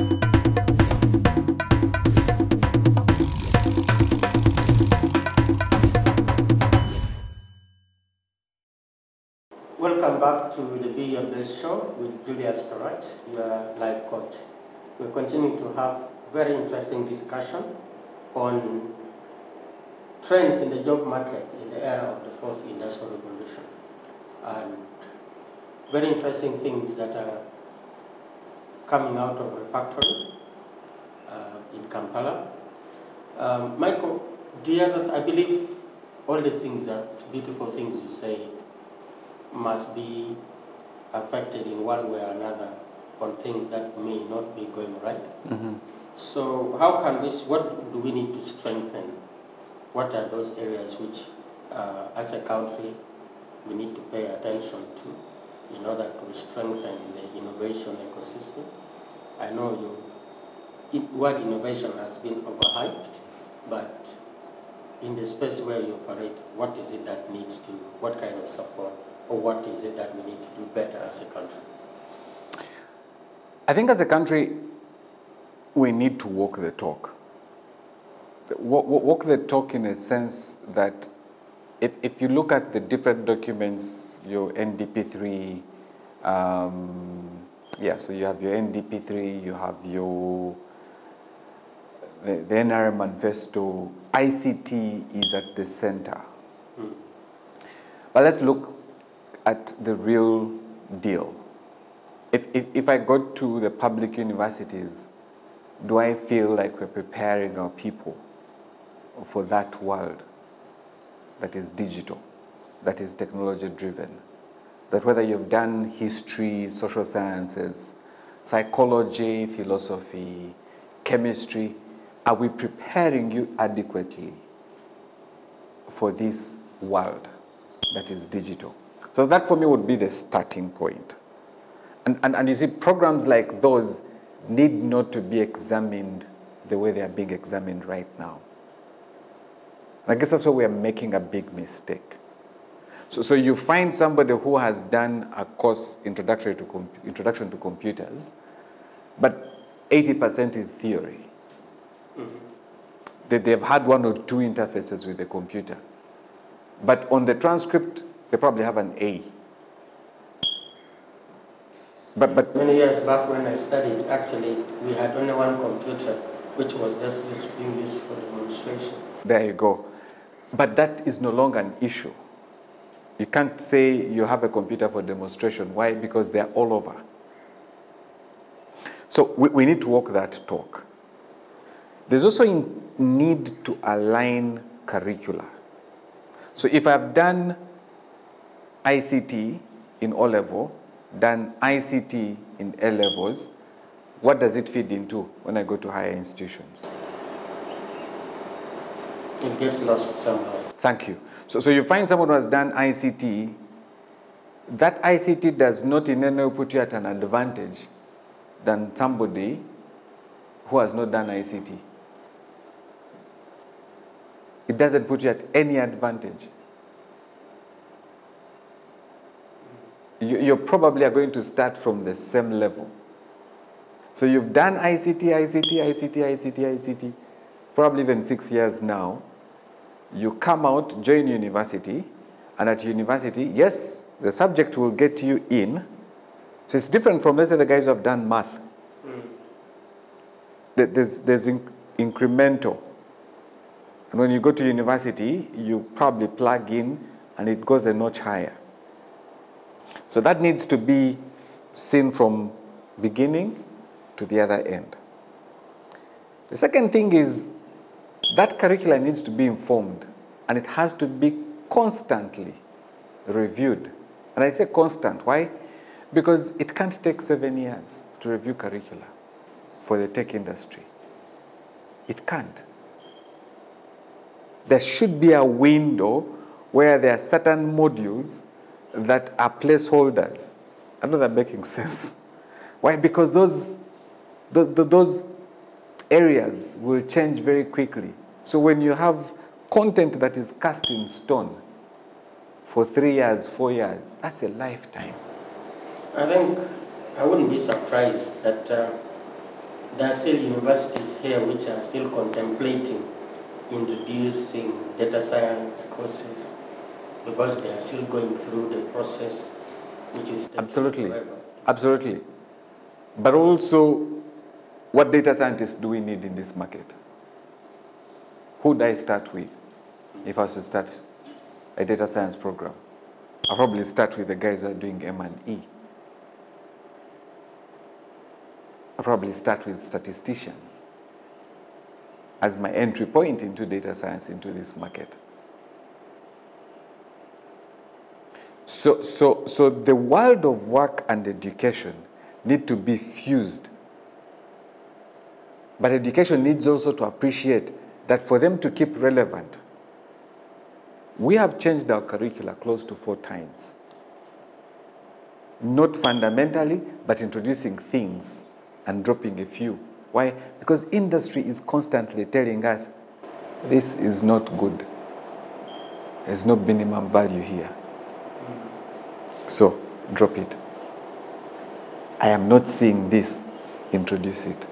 Welcome back to the Be Your Best show with Julius Clerk, your life coach. We're continuing to have very interesting discussion on trends in the job market in the era of the fourth industrial revolution, and very interesting things that are coming out of the factory in Kampala. Michael, I believe all the things that beautiful things you say must be affected in one way or another on things that may not be going right. Mm-hmm. So how can what do we need to strengthen? What are those areas which, as a country, we need to pay attention to in order to strengthen the innovation ecosystem? I know word innovation has been overhyped, but in the space where you operate, what is it that needs to, what kind of support, or what is it that we need to do better as a country? I think as a country, we need to walk the talk. Walk the talk in a sense that if you look at the different documents, your NDP3, so you have your NDP3, you have the NRM manifesto, ICT is at the center. But let's look at the real deal. If I go to the public universities, do I feel like we're preparing our people for that world that is digital, that is technology-driven? That whether you've done history, social sciences, psychology, philosophy, chemistry, are we preparing you adequately for this world that is digital? So that for me would be the starting point. And you see, programs like those need not to be examined the way they are being examined right now. And I guess that's where we are making a big mistake. So you find somebody who has done a course, Introduction to Computers, but 80% is theory. Mm-hmm. They've had one or two interfaces with the computer. But on the transcript, they probably have an A. But many years back when I studied, actually, we had only one computer, which was just being used for demonstration. There you go. But that is no longer an issue. You can't say you have a computer for demonstration. Why? Because they're all over. So we need to walk that talk. There's also a need to align curricula. So if I've done ICT in O-level, done ICT in A-levels, what does it feed into when I go to higher institutions? It gets lost somehow. Thank you. So you find someone who has done ICT, that ICT does not in any way put you at an advantage than somebody who has not done ICT. It doesn't put you at any advantage. You probably are going to start from the same level. So you've done ICT, probably even 6 years now. You come out, join university, and at university, yes, the subject will get you in. So it's different from, let's say, the guys who have done math. There's incremental. And when you go to university, you probably plug in, and it goes a notch higher. So that needs to be seen from beginning to the other end. The second thing is that curriculum needs to be informed, and it has to be constantly reviewed. And I say constant. Why? Because it can't take 7 years to review curricula for the tech industry. It can't. There should be a window where there are certain modules that are placeholders. I know that making sense. Why? Because those areas will change very quickly. So when you have content that is cast in stone for 3 years, 4 years, that's a lifetime. I think I wouldn't be surprised that there are still universities here which are still contemplating introducing data science courses because they are still going through the process, which is absolutely, forever. absolutely. But also, what data scientists do we need in this market? Who do I start with if I was to start a data science program? I'll probably start with the guys who are doing M&E. I'll probably start with statisticians as my entry point into data science into this market. So the world of work and education need to be fused. But education needs also to appreciate that for them to keep relevant, we have changed our curricula close to 4 times. Not fundamentally, but introducing things and dropping a few. Why? Because industry is constantly telling us, this is not good. There's no minimum value here. So, drop it. I am not seeing this. Introduce it.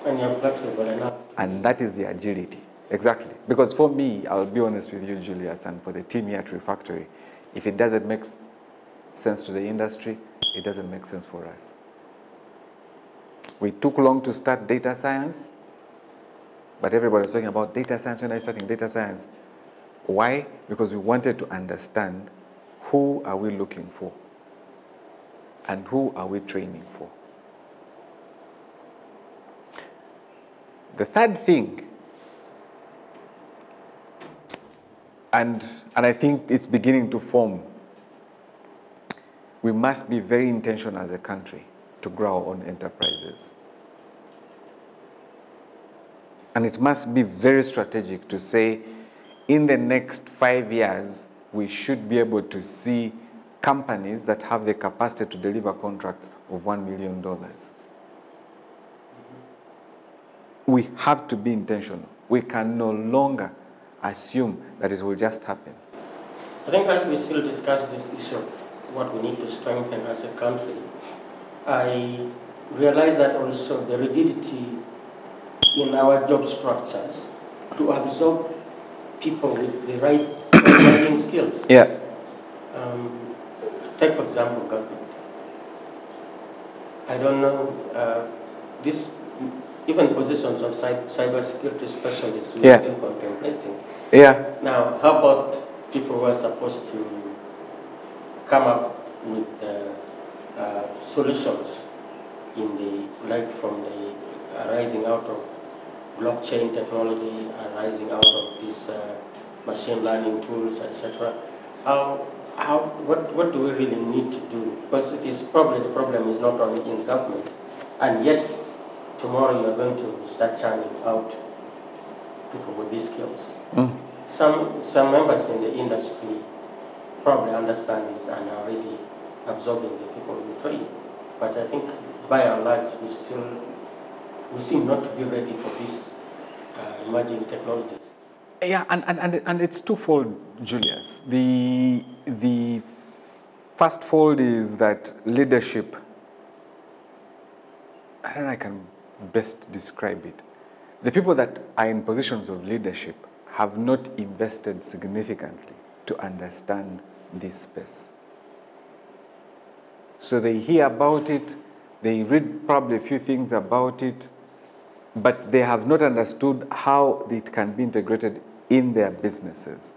And you're flexible enough. And that is the agility. Exactly. Because for me, I'll be honest with you, Julius, and for the team here at Refactory, if it doesn't make sense to the industry, it doesn't make sense for us. We took long to start data science, but everybody was talking about data science when I started data science. Why? Because we wanted to understand who are we looking for and who are we training for. The third thing, and I think it's beginning to form, we must be very intentional as a country to grow our own enterprises. And it must be very strategic to say, in the next 5 years, we should be able to see companies that have the capacity to deliver contracts of $1 million. We have to be intentional. We can no longer assume that it will just happen. I think as we still discuss this issue of what we need to strengthen as a country, I realize that also the rigidity in our job structures to absorb people with the right writing skills. Yeah. Take, for example, government. I don't know, even positions of cybersecurity specialists we are still contemplating. Yeah. Now, how about people who are supposed to come up with solutions in the, like from the arising out of blockchain technology, arising out of these machine learning tools, etc. What do we really need to do? Because it is probably the problem is not only in government, and yet tomorrow you are going to start churning out people with these skills. Some members in the industry probably understand this and are already absorbing the people in train. But I think by and large we seem not to be ready for these emerging technologies. Yeah, and it's twofold, Julius. The first fold is that leadership, I don't know, I can best describe it. The people that are in positions of leadership have not invested significantly to understand this space. So they hear about it, they read probably a few things about it, but they have not understood how it can be integrated in their businesses.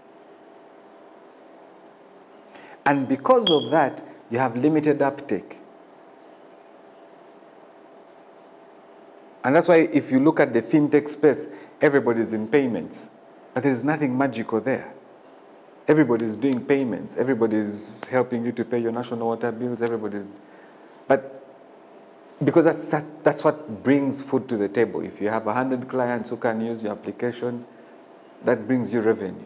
And because of that, you have limited uptake. And that's why if you look at the fintech space, everybody's in payments, but there's nothing magical there. Everybody's doing payments, everybody's helping you to pay your national water bills, but because that's what brings food to the table. If you have 100 clients who can use your application, that brings you revenue.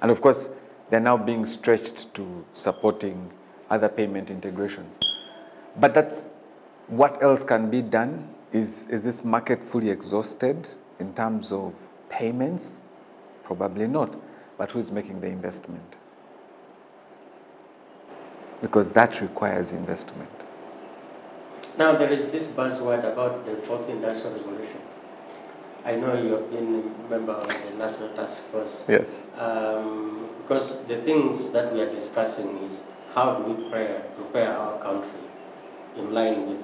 And of course, they're now being stretched to supporting other payment integrations. But that's what else can be done. Is this market fully exhausted in terms of payments? Probably not. But who is making the investment? Because that requires investment. Now there is this buzzword about the fourth industrial revolution. I know you have been a member of the National Task Force. Yes. Because the things that we are discussing is how do we prepare our country in line with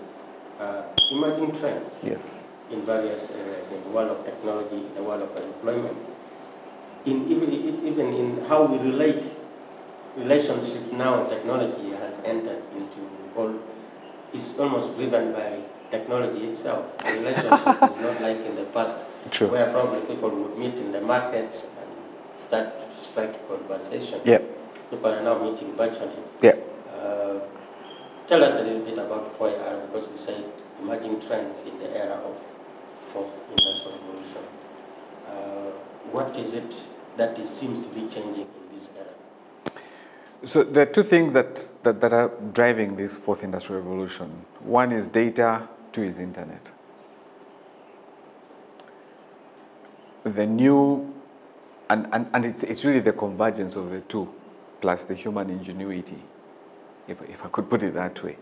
emerging trends. Yes. In various areas, in the world of technology, in the world of employment, even in how we relationship now, technology has entered into all, it's almost driven by technology itself. The relationship is not like in the past, True. where probably people would meet in the market and start to strike a conversation. Yeah. People are now meeting virtually. Yeah. Tell us a little bit about 4AR, because we say emerging trends in the era of fourth industrial revolution. What is it that seems to be changing in this era? So there are two things that are driving this fourth industrial revolution. One is data, two is internet. The new, and it's really the convergence of the two, plus the human ingenuity, if I could put it that way.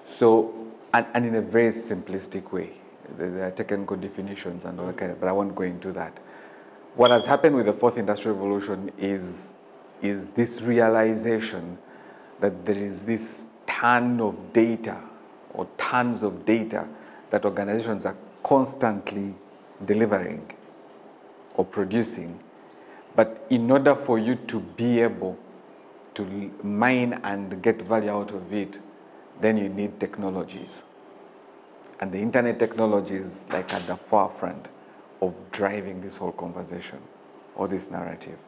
So, and in a very simplistic way. There are technical definitions and all that kind of, but I won't go into that. What has happened with the fourth industrial revolution is this realization that there is this ton of data or tons of data that organizations are constantly delivering or producing. But in order for you to be able to mine and get value out of it, then you need technologies. And the internet technology is like at the forefront of driving this whole conversation or this narrative.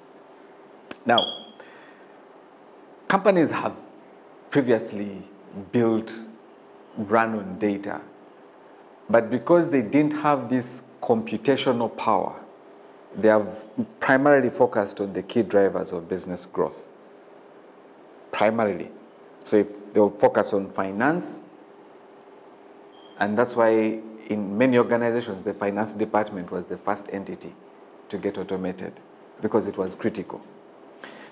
Now, companies have previously run on data, but because they didn't have this computational power, they have primarily focused on the key drivers of business growth. Primarily. So if they'll focus on finance, and that's why in many organizations, the finance department was the first entity to get automated because it was critical.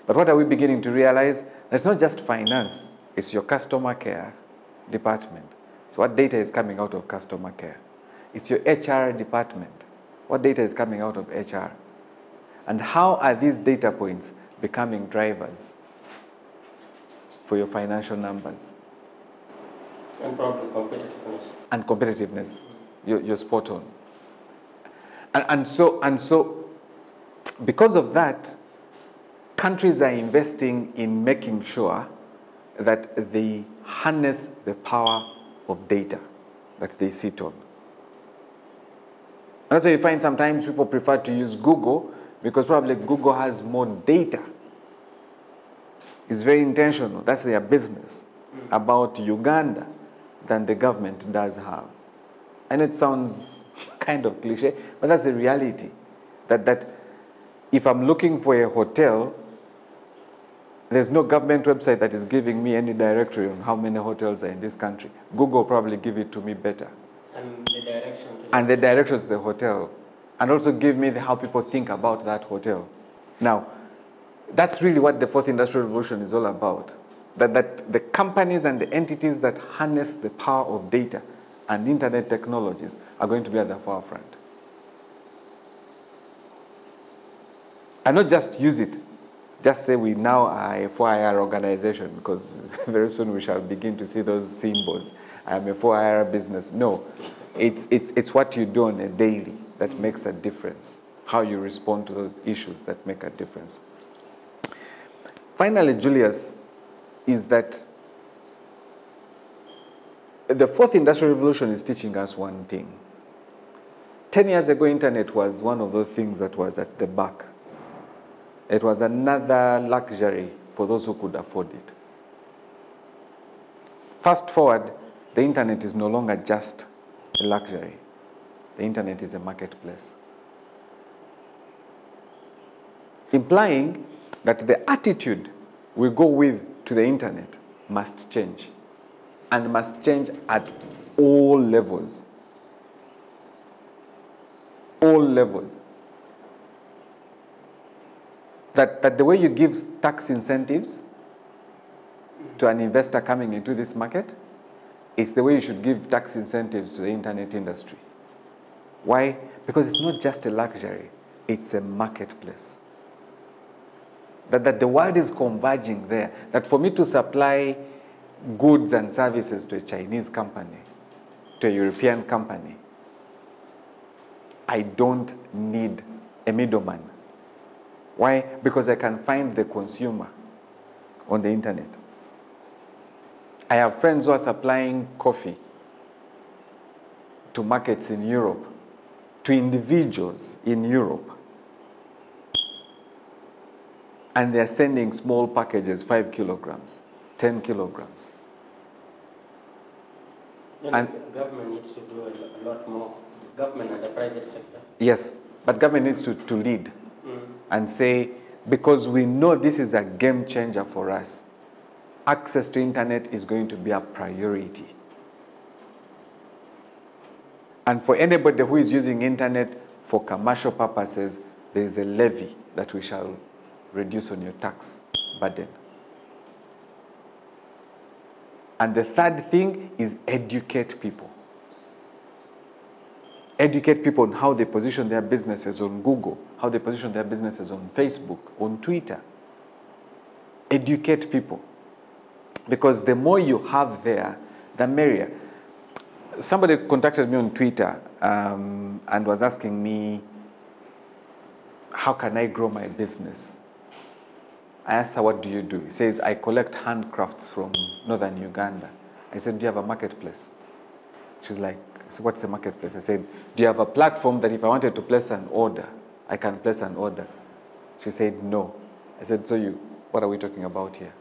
But what are we beginning to realize? It's not just finance, it's your customer care department. So what data is coming out of customer care? It's your HR department. What data is coming out of HR? And how are these data points becoming drivers for your financial numbers? And probably competitiveness. And competitiveness. You're spot on. And so, because of that, countries are investing in making sure that they harness the power of data that they sit on. And that's why you find sometimes people prefer to use Google because probably Google has more data. It's very intentional. That's their business about Uganda than the government does have. And it sounds kind of cliche, but that's the reality. That if I'm looking for a hotel, there's no government website that is giving me any directory on how many hotels are in this country. Google probably give it to me better. And the direction to the And the directions to the hotel. And also give me how people think about that hotel. Now, that's really what the fourth industrial revolution is all about. That the companies and the entities that harness the power of data and internet technologies are going to be at the forefront. And not just use it. Just say we now are a 4IR organization, because very soon we shall begin to see those symbols. I am a 4IR business. No, it's what you do on a daily that makes a difference. How you respond to those issues that make a difference. Finally, Julius, is that the fourth industrial revolution is teaching us one thing. 10 years ago, internet was one of those things that was at the back. It was another luxury for those who could afford it. Fast forward, the internet is no longer just a luxury. The internet is a marketplace. Implying that the attitude we go with to the internet must change, and must change at all levels. All levels. That the way you give tax incentives to an investor coming into this market It's the way you should give tax incentives to the internet industry. Why? Because it's not just a luxury, it's a marketplace. That the world is converging there. That for me to supply goods and services to a Chinese company, to a European company, I don't need a middleman. Why? Because I can find the consumer on the internet. I have friends who are supplying coffee to markets in Europe, to individuals in Europe. And they're sending small packages, 5 kilograms, 10 kilograms. And the government needs to do a lot more, government and the private sector. Yes, but government needs to lead and say, because we know this is a game changer for us, access to internet is going to be a priority. And for anybody who is using internet for commercial purposes, there is a levy that we shall reduce on your tax burden. And the third thing is educate people. Educate people on how they position their businesses on Google, how they position their businesses on Facebook, on Twitter. Educate people. Because the more you have there, the merrier. Somebody contacted me on Twitter and was asking me, how can I grow my business? I asked her, what do you do? He says, I collect handcrafts from northern Uganda. I said, do you have a marketplace? She's like, so what's a marketplace? I said, do you have a platform that if I wanted to place an order, I can place an order? She said, no. I said, so what are we talking about here?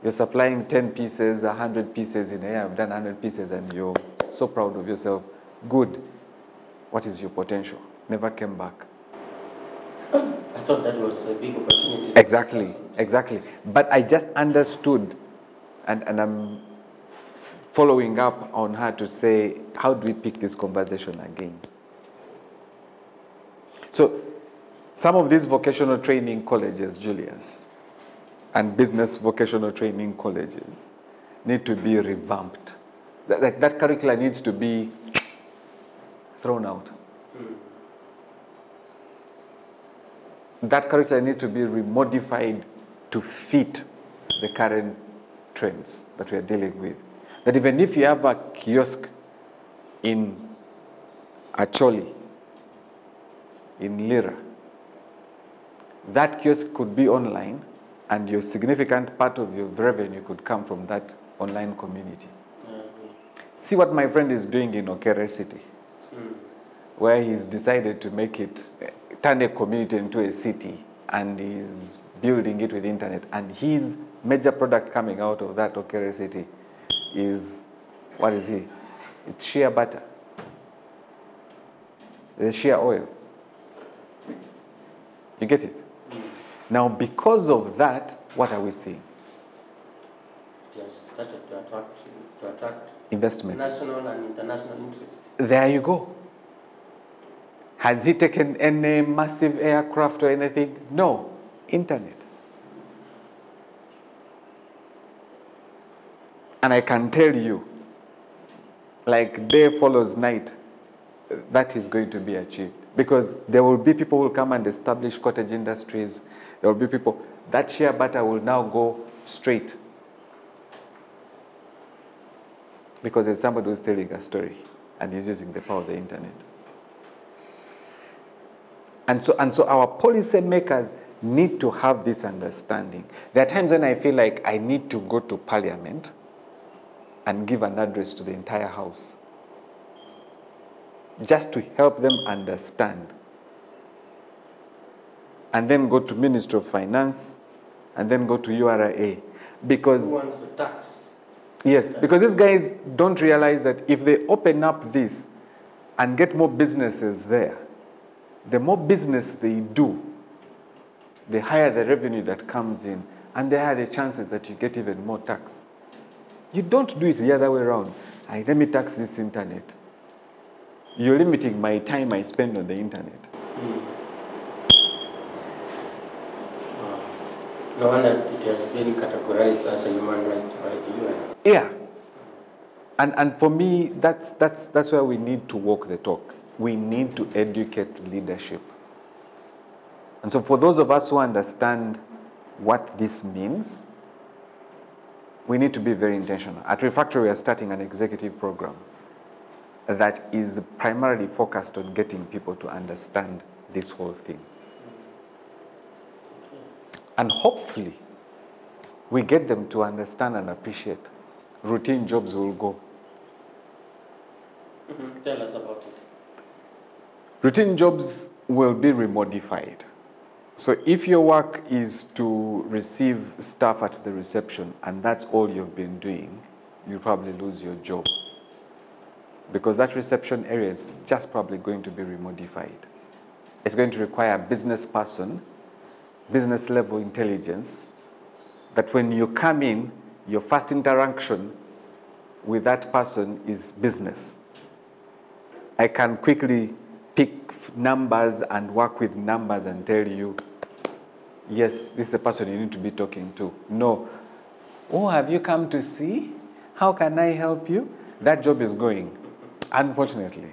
You're supplying 10 pieces, 100 pieces in a year. I've done 100 pieces and you're so proud of yourself. Good. What is your potential? Never came back. I thought that was a big opportunity. Exactly. But I just understood, and I'm following up on her to say, how do we pick this conversation again? So, some of these vocational training colleges, Julius, and business vocational training colleges need to be revamped. That curricula needs to be thrown out. That curricula needs to be remodified to fit the current trends that we are dealing with. That even if you have a kiosk in Acholi, in Lira, that kiosk could be online and your significant part of your revenue could come from that online community. See what my friend is doing in Okere City, where he's decided to make it, turn a community into a city, and he's building it with internet. And his major product coming out of that Okere City is, what is he? It's shea butter. The shea oil. You get it? Now, because of that, what are we seeing? It has started to attract investment. National and international interest. There you go. Has he taken any massive aircraft or anything? No. Internet. And I can tell you, like day follows night, that is going to be achieved. Because there will be people who will come and establish cottage industries. There will be people. That shea butter will now go straight. Because there's somebody who's telling a story and he's using the power of the internet. And so our policy makers need to have this understanding. There are times when I feel like I need to go to Parliament and give an address to the entire House, just to help them understand. And then go to Ministry of Finance, and then go to URA. Because who wants to tax? Yes, because these guys don't realize that if they open up this and get more businesses there, the more business they do, the higher the revenue that comes in, and the higher the chances that you get even more tax. You don't do it the other way around. Let me tax this internet. You're limiting my time I spend on the internet. No wonder it has been categorized as a human right by the UN. Yeah. And for me, that's where we need to walk the talk. We need to educate leadership. And so for those of us who understand what this means, we need to be very intentional. At Refactory, we are starting an executive program that is primarily focused on getting people to understand this whole thing. And hopefully, we get them to understand and appreciate. Routine jobs will go. Tell us about it. Routine jobs will be remodified. So if your work is to receive staff at the reception and that's all you've been doing, you'll probably lose your job. Because that reception area is just probably going to be remodified. It's going to require a business person, business level intelligence, that when you come in, your first interaction with that person is business. I can quickly pick numbers and work with numbers and tell you, yes, this is the person you need to be talking to. No. Oh, have you come to see? How can I help you? That job is going, unfortunately.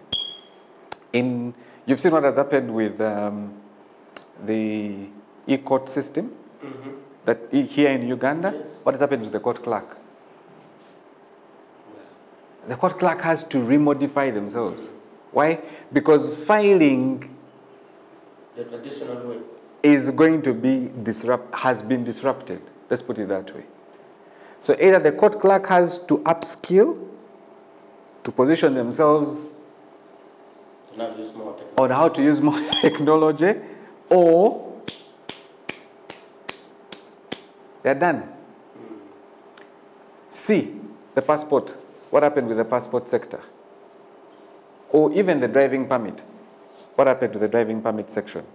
You've seen what has happened with the e-court system? That here in Uganda? Yes. What has happened to the court clerk? The court clerk has to remodify themselves. Why? Because filing The traditional way. is going to be has been disrupted. Let's put it that way. So either the court clerk has to upskill to position themselves Now use more technology. on how to use more technology, or they're done. See, the passport. What happened with the passport sector? Or even the driving permit. What happened to the driving permit section?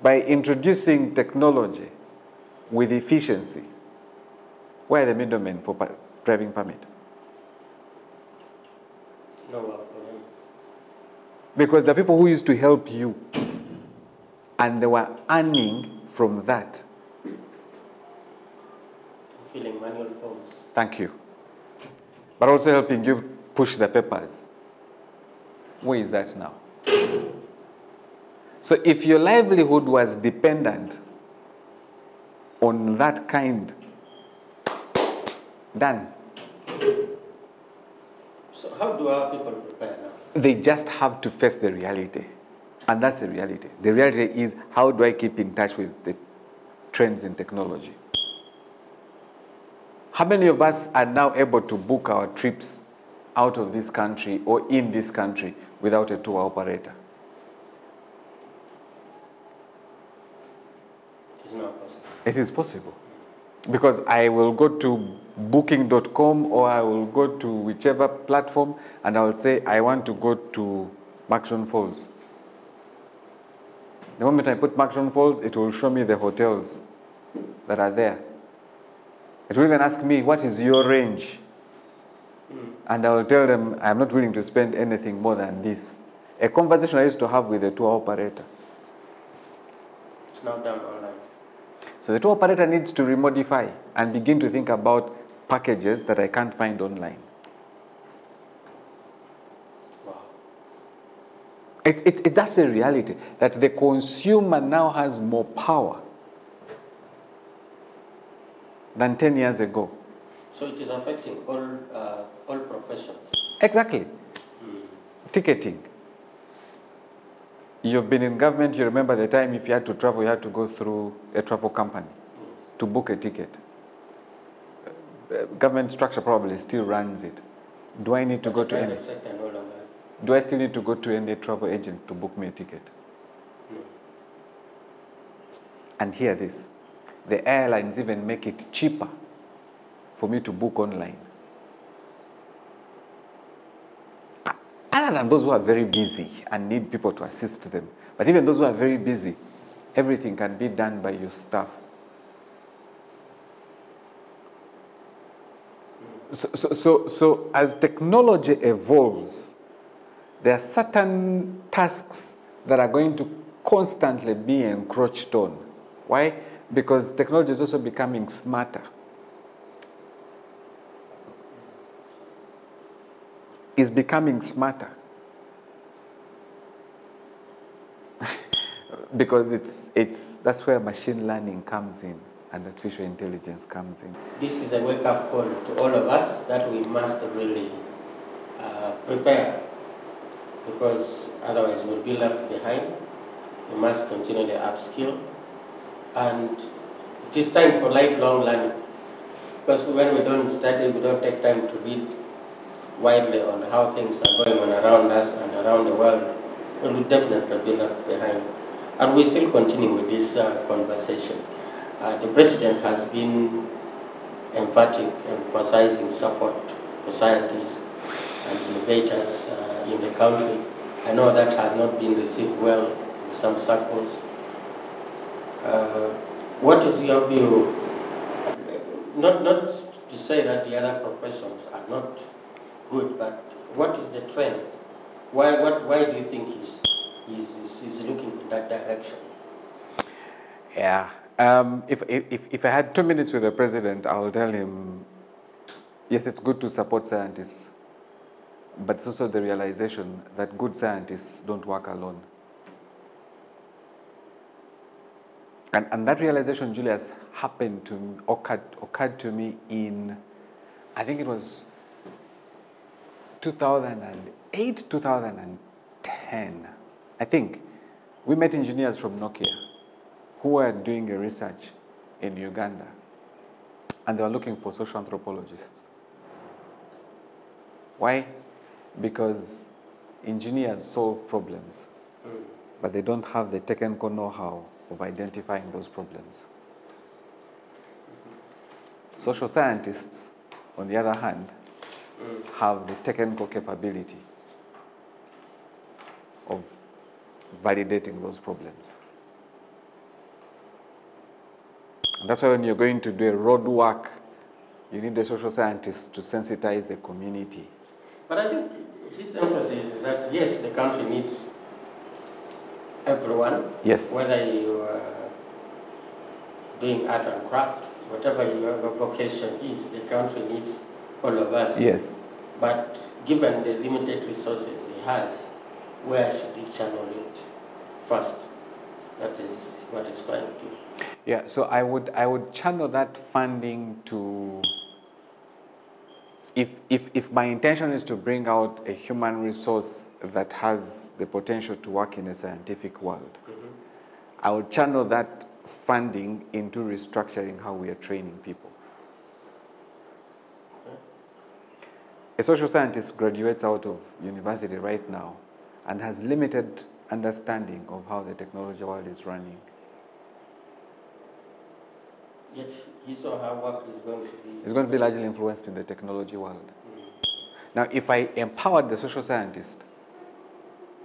By introducing technology with efficiency, where are the middlemen for driving permit? No work for them. Because the people who used to help you, and they were earning from that. Filling manual forms. Thank you. But also helping you push the papers. Where is that now? So if your livelihood was dependent on that kind, done. So how do our people prepare now? They just have to face the reality. And that's the reality. The reality is, how do I keep in touch with the trends in technology? How many of us are now able to book our trips out of this country or in this country without a tour operator? It is not possible. It is possible. Because I will go to booking.com or I will go to whichever platform and I will say, I want to go to Maxon Falls. The moment I put Maxon Falls, it will show me the hotels that are there. It will even ask me, what is your range? And I will tell them, I'm not willing to spend anything more than this. A conversation I used to have with a tour operator. It's now done online. So the tour operator needs to remodify and begin to think about packages that I can't find online. Wow. That's a reality, that the consumer now has more power than 10 years ago. So it is affecting all professions. Exactly. Ticketing. You've been in government, you remember the time if you had to travel, you had to go through a travel company to book a ticket. Government structure probably still runs it. Do I need to go to any? Do I still need to go to any travel agent to book me a ticket? No. And hear this. The airlines even make it cheaper for me to book online. Other than those who are very busy and need people to assist them. But even those who are very busy, everything can be done by your staff. So as technology evolves, there are certain tasks that are going to constantly be encroached on. Why? Because technology is also becoming smarter. is becoming smarter. Because that's where machine learning comes in and artificial intelligence comes in. This is a wake-up call to all of us that we must really prepare, because otherwise we'll be left behind. We must continually upskill, and it is time for lifelong learning, because when we don't study, we don't take time to read widely on how things are going on around us and around the world, we will definitely be left behind. And we still continue with this conversation. The President has been emphatic, emphasizing support for scientists and innovators in the country. I know that has not been received well in some circles. What is your view? Not to say that the other professions are not good, but what is the trend? Why do you think he's looking in that direction? Yeah. If I had 2 minutes with the President, I'll tell him, yes, it's good to support scientists, but it's also the realization that good scientists don't work alone. And that realization, Julius, occurred to me in, I think it was 2008, 2010. I think we met engineers from Nokia who were doing a research in Uganda, and they were looking for social anthropologists. Why? Because engineers solve problems, but they don't have the technical know-how of identifying those problems. Social scientists, on the other hand, have the technical capability of validating those problems. And that's why when you're going to do a road work, you need the social scientists to sensitize the community. But I think his emphasis is that, yes, the country needs everyone. Yes. Whether you are doing art and craft, whatever your vocation is, the country needs all of us. Yes. But given the limited resources he has, where should he channel it first? That is what he's trying to do. Yeah, so I would channel that funding to, if my intention is to bring out a human resource that has the potential to work in a scientific world, I would channel that funding into restructuring how we are training people. A social scientist graduates out of university right now and has limited understanding of how the technology world is running. Yet his or her work is going to be... It's going to be largely influenced in the technology world. Now, if I empowered the social scientist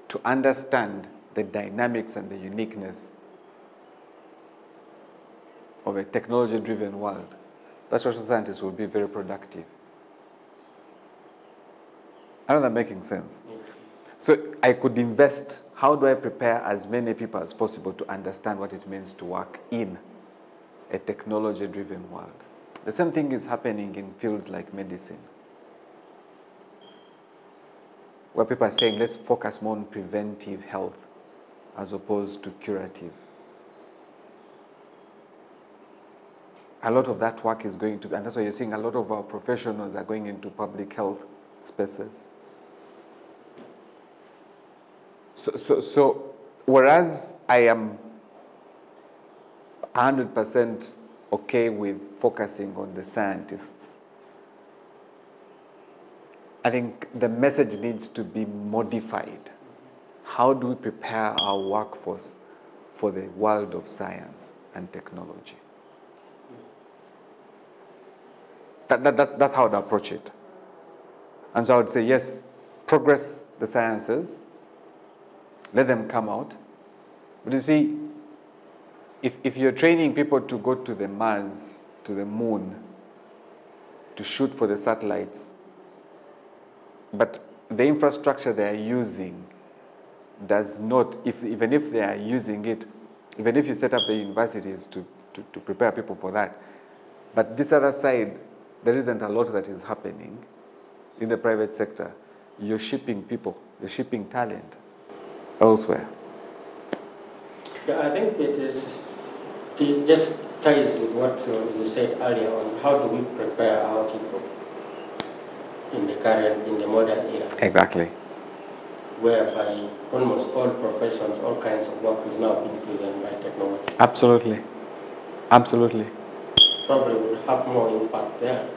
to understand the dynamics and the uniqueness of a technology-driven world, that social scientist will be very productive. I know that making sense. Yes. So I could invest, how do I prepare as many people as possible to understand what it means to work in a technology-driven world? The same thing is happening in fields like medicine, where people are saying, let's focus more on preventive health as opposed to curative. A lot of that work is going to, and that's why you're seeing a lot of our professionals are going into public health spaces. So whereas I am 100% okay with focusing on the scientists, I think the message needs to be modified. How do we prepare our workforce for the world of science and technology? That's how I'd approach it. And so I would say, yes, progress the sciences, let them come out. But you see, if you're training people to go to the Mars, to the moon, to shoot for the satellites, but the infrastructure they are using does not, even if they are using it, even if you set up the universities to prepare people for that, but this other side, there isn't a lot that is happening in the private sector, you're shipping people, you're shipping talent elsewhere. Yeah, I think it just ties with what you said earlier on. How do we prepare our people in the modern era? Exactly. Whereby almost all professions, all kinds of work is now being driven by technology. Absolutely. Absolutely. Probably would have more impact there.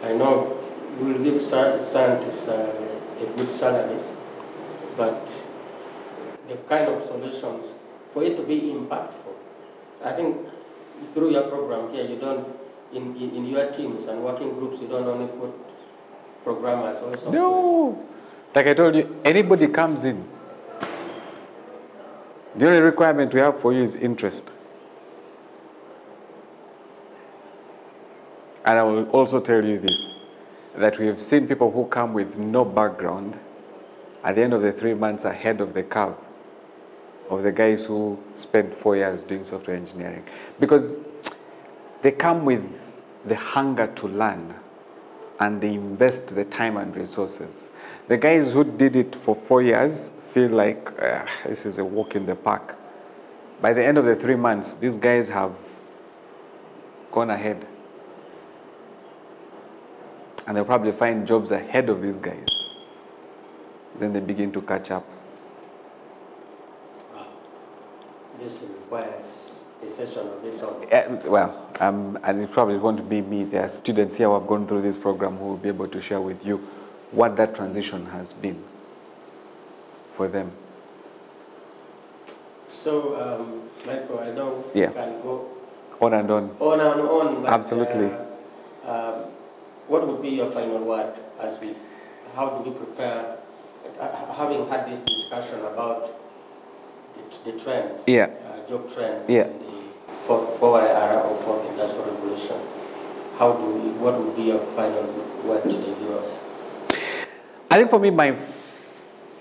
I know you will give scientists a good salaries, but the kind of solutions for it to be impactful, I think through your program here, you don't, in your teams and working groups, you don't only put programmers also. No. Like I told you, anybody comes in. The only requirement we have for you is interest. And I will also tell you this, that we have seen people who come with no background at the end of the 3 months ahead of the curve of the guys who spent 4 years doing software engineering. Because they come with the hunger to learn and they invest the time and resources. The guys who did it for 4 years feel like this is a walk in the park. By the end of the 3 months, these guys have gone ahead. And they'll probably find jobs ahead of these guys. Then they begin to catch up. Wow. This requires a session of its own. And it probably won't be me. There are students here who have gone through this program who will be able to share with you what that transition has been for them. So, Michael, I know you can go on and on. On and on. But, absolutely. What would be your final word how do we prepare, having had this discussion about the trends, job trends, and the fourth era or fourth industrial revolution, what would be your final word to the viewers? I think for me, my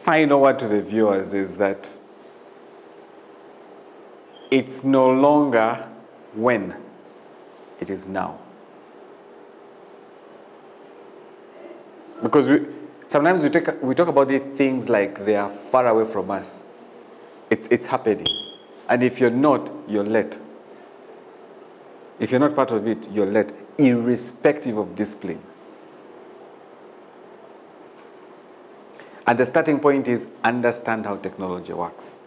final word to the viewers is that it's no longer when, it is now. Because sometimes we talk about these things like they are far away from us. It's happening. And if you're not, you're late. If you're not part of it, you're late, irrespective of discipline. And the starting point is understand how technology works.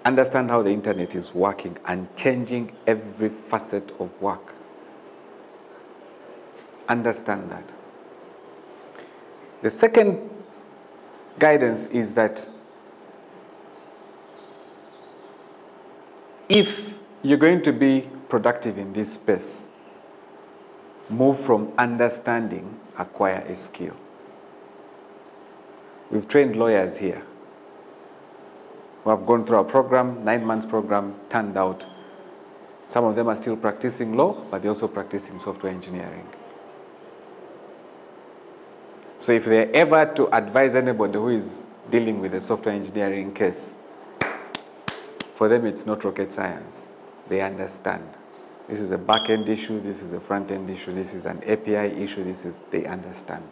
Understand how the internet is working and changing every facet of work. Understand that. The second guidance is that if you're going to be productive in this space, move from understanding, acquire a skill. We've trained lawyers here who have gone through our program, 9 months program, turned out. Some of them are still practicing law, but they're also practicing software engineering. So if they're ever to advise anybody who is dealing with a software engineering case, for them it's not rocket science. They understand. This is a back-end issue, this is a front-end issue, this is an API issue, they understand.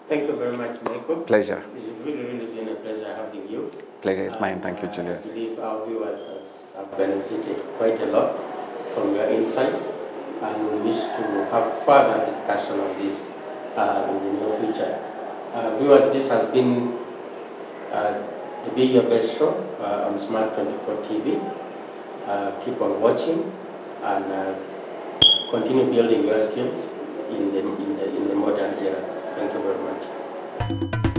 Thank you very much, Michael. Pleasure. It's really been a pleasure having you. Pleasure is mine. Thank you, Julius. I believe our viewers have benefited quite a lot from your insight, and we wish to have further discussion on this in the near future. Viewers, this has been the Be Your Best show on Smart 24 TV. Keep on watching and continue building your skills in the modern era. Thank you very much.